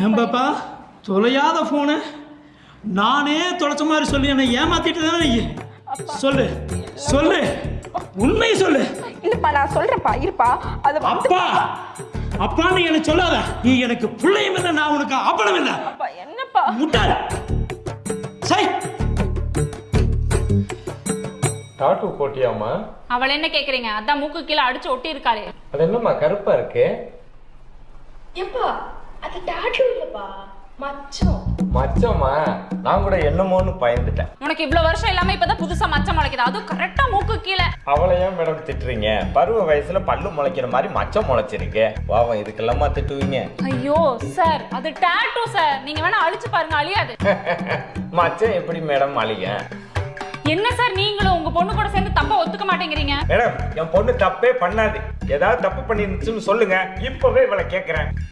ஏன் பாப்பா தொலையாத ஃபோனு நானே தொலைச்ச மாதிரி சொல்லி என்னை ஏமாத்திட்டு தானே நீ சொல்லு சொல்லு உண்மையை சொல்லு. இல்லப்பா நான் சொல்றேன்ப்பா இருப்பா. அது அப்பா அப்பா நீ எனக்கு சொல்லாத. நீ எனக்கு பிள்ளையும் இல்லை, நான் உனக்கு அப்பனும் இல்லை. என்னப்பா முட்டாள். சை டாட்டூ போட்டியாமா? அவள் என்ன கேக்குறீங்க? அதான் மூக்கு கீழே அடிச்சு ஒட்டி இருக்காளே. அது என்னம்மா கருப்பா இருக்கு? ஏப்பா அது டாட்டூ இல்லப்பா, மச்சம். மச்சமா? நான் கூட என்னமோன்னு பயந்துட்டேன். உனக்கு இவ்வளவு வருஷம் இல்லாம இப்பதான் புதுசா மச்சம் முளைக்குது, அதுவும் கரெக்டா மூக்கு கீழே. அவளை ஏன் மேடம் திட்டுறீங்க? பருவ வயசுல பல்லு முளைக்கிற மாதிரி மச்சம் முளைச்சிருக்கு. பாவம் இதுக்கெல்லாமா திட்டுவீங்க? ஐயோ சார், அது டாட்டூ சார், நீங்க வேணா அழிச்சு பாருங்க, அழியாது. மச்சம் எப்படி மேடம் அழிய? என்ன சார் நீங்களும் உங்க பொண்ணு கூட சேர்ந்து தப்பா ஒத்துக்க மாட்டேங்கிறீங்க? மேடம் என் பொண்ணு தப்பே பண்ணாது. ஏதாவது தப்பு பண்ணிருந்துச்சுன்னு சொல்லுங்க, இப்பவே இவளை கேட்கிறேன்.